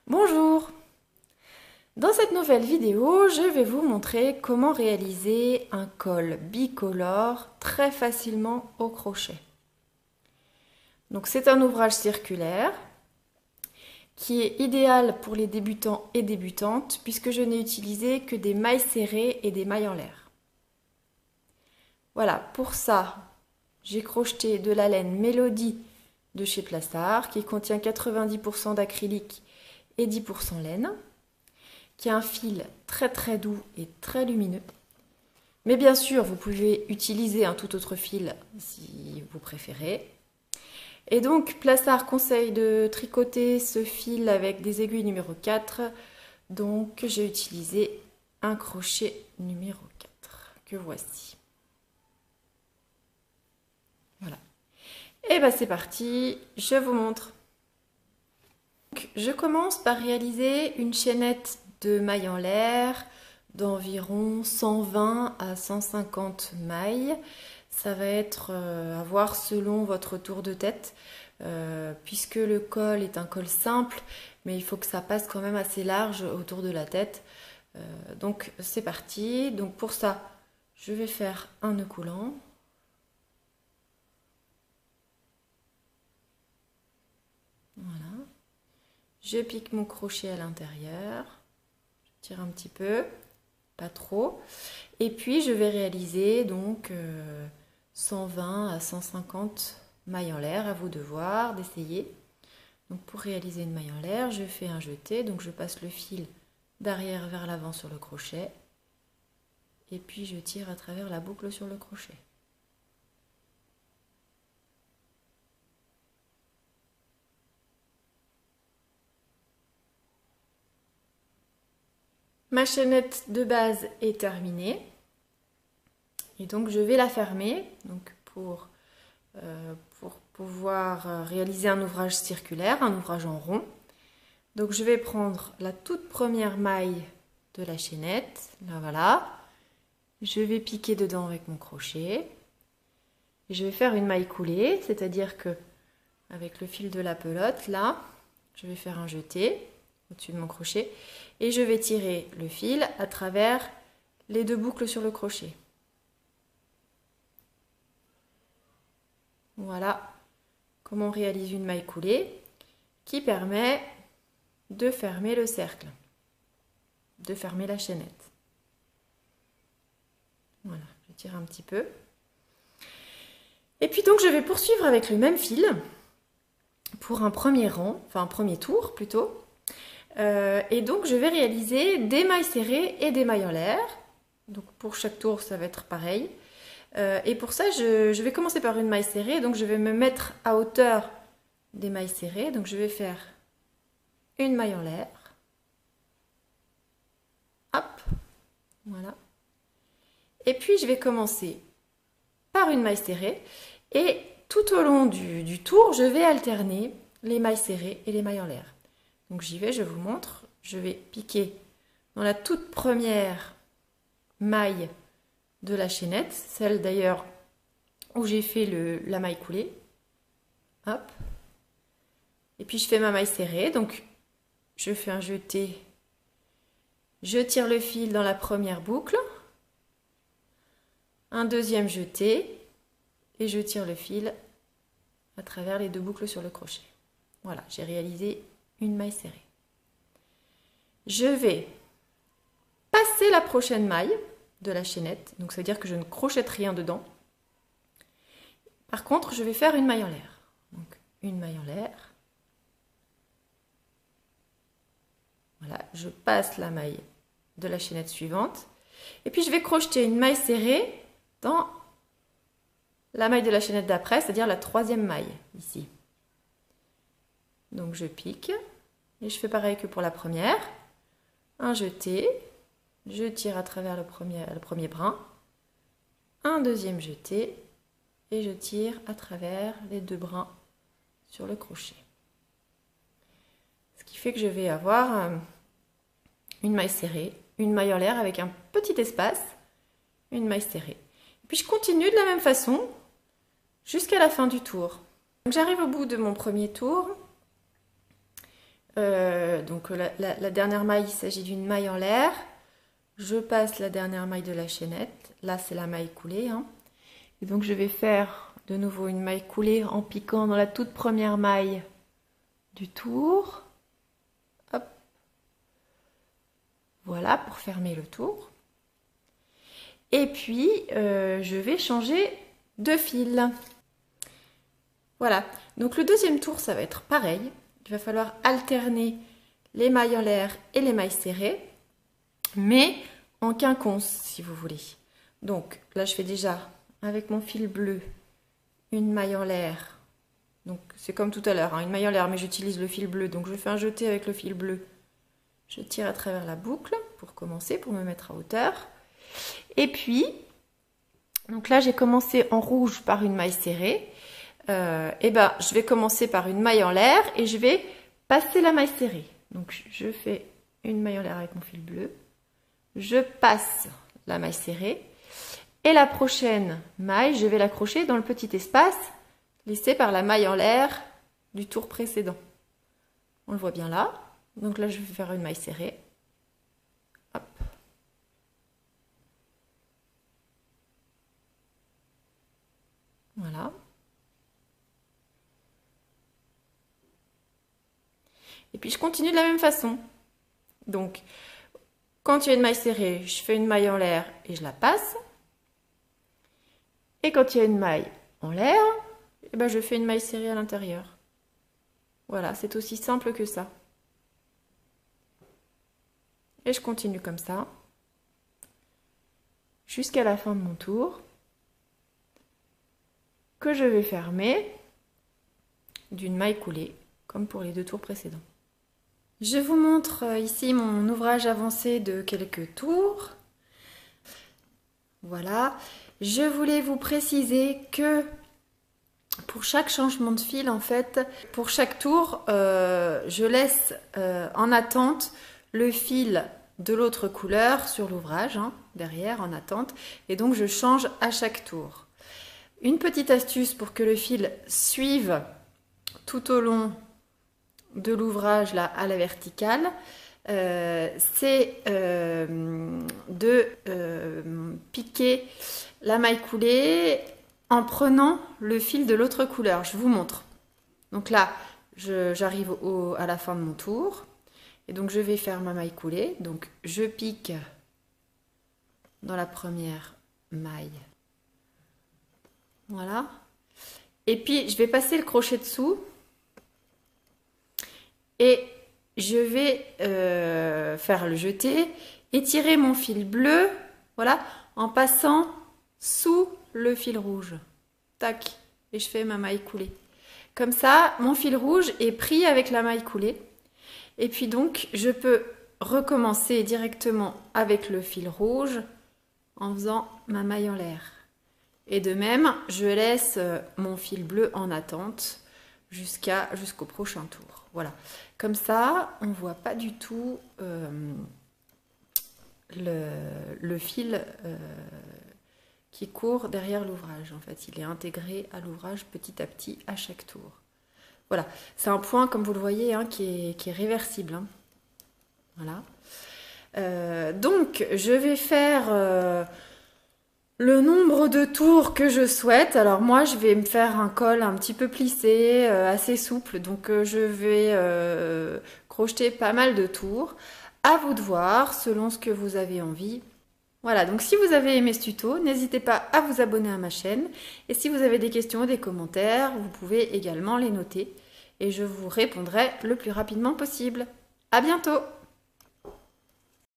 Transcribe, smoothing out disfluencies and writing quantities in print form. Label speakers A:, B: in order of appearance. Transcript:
A: Bonjour! Dans cette nouvelle vidéo, je vais vous montrer comment réaliser un col bicolore très facilement au crochet. Donc c'est un ouvrage circulaire qui est idéal pour les débutants et débutantes puisque je n'ai utilisé que des mailles serrées et des mailles en l'air. Voilà, pour ça, j'ai crocheté de la laine Mélodie de chez Plastard qui contient 90% d'acrylique et 10% laine, qui a un fil très très doux et très lumineux. Mais bien sûr, vous pouvez utiliser un tout autre fil si vous préférez. Et donc, Plastard conseille de tricoter ce fil avec des aiguilles numéro 4. Donc, j'ai utilisé un crochet numéro 4, que voici. Voilà. Et bien c'est parti, je vous montre. Donc, je commence par réaliser une chaînette de mailles en l'air d'environ 120 à 150 mailles. Ça va être à voir selon votre tour de tête, puisque le col est un col simple, mais il faut que ça passe quand même assez large autour de la tête. Donc c'est parti. Donc pour ça, je vais faire un nœud coulant. Voilà. Je pique mon crochet à l'intérieur, je tire un petit peu, pas trop, et puis je vais réaliser donc 120 à 150 mailles en l'air, à vous de voir, d'essayer. Donc pour réaliser une maille en l'air, je fais un jeté, donc je passe le fil d'arrière vers l'avant sur le crochet, et puis je tire à travers la boucle sur le crochet. Ma chaînette de base est terminée et donc je vais la fermer donc pour pouvoir réaliser un ouvrage circulaire, un ouvrage en rond. Donc je vais prendre la toute première maille de la chaînette, là voilà, je vais piquer dedans avec mon crochet et je vais faire une maille coulée, c'est-à-dire que avec le fil de la pelote là, je vais faire un jeté au-dessus de mon crochet et je vais tirer le fil à travers les deux boucles sur le crochet. Voilà comment on réalise une maille coulée qui permet de fermer le cercle, de fermer la chaînette. Voilà, je tire un petit peu. Et puis donc je vais poursuivre avec le même fil pour un premier rang, enfin un premier tour plutôt. Et donc je vais réaliser des mailles serrées et des mailles en l'air. Donc pour chaque tour ça va être pareil. Et pour ça je vais commencer par une maille serrée. Donc je vais me mettre à hauteur des mailles serrées. Donc je vais faire une maille en l'air. Hop, voilà. Et puis je vais commencer par une maille serrée. Et tout au long du tour je vais alterner les mailles serrées et les mailles en l'air. Donc j'y vais, je vous montre. Je vais piquer dans la toute première maille de la chaînette, celle d'ailleurs où j'ai fait la maille coulée. Hop. Et puis je fais ma maille serrée. Donc je fais un jeté. Je tire le fil dans la première boucle. Un deuxième jeté. Et je tire le fil à travers les deux boucles sur le crochet. Voilà, j'ai réalisé une maille serrée. Je vais passer la prochaine maille de la chaînette, donc ça veut dire que je ne crochette rien dedans. Par contre, je vais faire une maille en l'air. Donc une maille en l'air. Voilà, je passe la maille de la chaînette suivante. Et puis je vais crocheter une maille serrée dans la maille de la chaînette d'après, c'est-à-dire la troisième maille ici. Donc je pique et je fais pareil que pour la première. Un jeté, je tire à travers le premier brin. Un deuxième jeté et je tire à travers les deux brins sur le crochet. Ce qui fait que je vais avoir une maille serrée, une maille en l'air avec un petit espace, une maille serrée. Et puis je continue de la même façon jusqu'à la fin du tour. J'arrive au bout de mon premier tour. donc la dernière maille, il s'agit d'une maille en l'air. Je passe la dernière maille de la chaînette. Là, c'est la maille coulée. Hein. Et donc, je vais faire de nouveau une maille coulée en piquant dans la toute première maille du tour. Hop. Voilà, pour fermer le tour. Et puis, je vais changer de fil. Voilà. Donc, le deuxième tour, ça va être pareil. Il va falloir alterner les mailles en l'air et les mailles serrées, mais en quinconce, si vous voulez. Donc, là, je fais déjà, avec mon fil bleu, une maille en l'air. Donc, c'est comme tout à l'heure, hein, une maille en l'air, mais j'utilise le fil bleu. Donc, je fais un jeté avec le fil bleu. Je tire à travers la boucle, pour commencer, pour me mettre à hauteur. Et puis, donc là, j'ai commencé en rouge par une maille serrée. Et ben, je vais commencer par une maille en l'air et je vais passer la maille serrée. Donc, je fais une maille en l'air avec mon fil bleu. Je passe la maille serrée. Et la prochaine maille, je vais l'accrocher dans le petit espace laissé par la maille en l'air du tour précédent. On le voit bien là. Donc là, je vais faire une maille serrée. Hop. Voilà. Et puis, je continue de la même façon. Donc, quand il y a une maille serrée, je fais une maille en l'air et je la passe. Et quand il y a une maille en l'air, eh ben, je fais une maille serrée à l'intérieur. Voilà, c'est aussi simple que ça. Et je continue comme ça, jusqu'à la fin de mon tour, que je vais fermer d'une maille coulée, comme pour les deux tours précédents. Je vous montre ici mon ouvrage avancé de quelques tours. Voilà. Je voulais vous préciser que pour chaque changement de fil, en fait, pour chaque tour, je laisse en attente le fil de l'autre couleur sur l'ouvrage, hein, derrière en attente. Et donc, je change à chaque tour. Une petite astuce pour que le fil suive tout au long de l'ouvrage là à la verticale, c'est de piquer la maille coulée en prenant le fil de l'autre couleur. Je vous montre. Donc là, j'arrive à la fin de mon tour et donc je vais faire ma maille coulée. Donc je pique dans la première maille. Voilà. Et puis je vais passer le crochet dessous. Et je vais faire le jeté, étirer mon fil bleu, voilà, en passant sous le fil rouge. Tac, et je fais ma maille coulée. Comme ça, mon fil rouge est pris avec la maille coulée. Et puis donc, je peux recommencer directement avec le fil rouge en faisant ma maille en l'air. Et de même, je laisse mon fil bleu en attente jusqu'au prochain tour. Voilà, comme ça, on ne voit pas du tout le fil qui court derrière l'ouvrage. En fait, il est intégré à l'ouvrage petit à petit à chaque tour. Voilà, c'est un point, comme vous le voyez, hein, qui est réversible. Hein. Voilà. Donc, je vais faire le nombre de tours que je souhaite. Alors moi, je vais me faire un col un petit peu plissé, assez souple. Donc je vais crocheter pas mal de tours. À vous de voir, selon ce que vous avez envie. Voilà, donc si vous avez aimé ce tuto, n'hésitez pas à vous abonner à ma chaîne. Et si vous avez des questions ou des commentaires, vous pouvez également les noter. Et je vous répondrai le plus rapidement possible. À bientôt!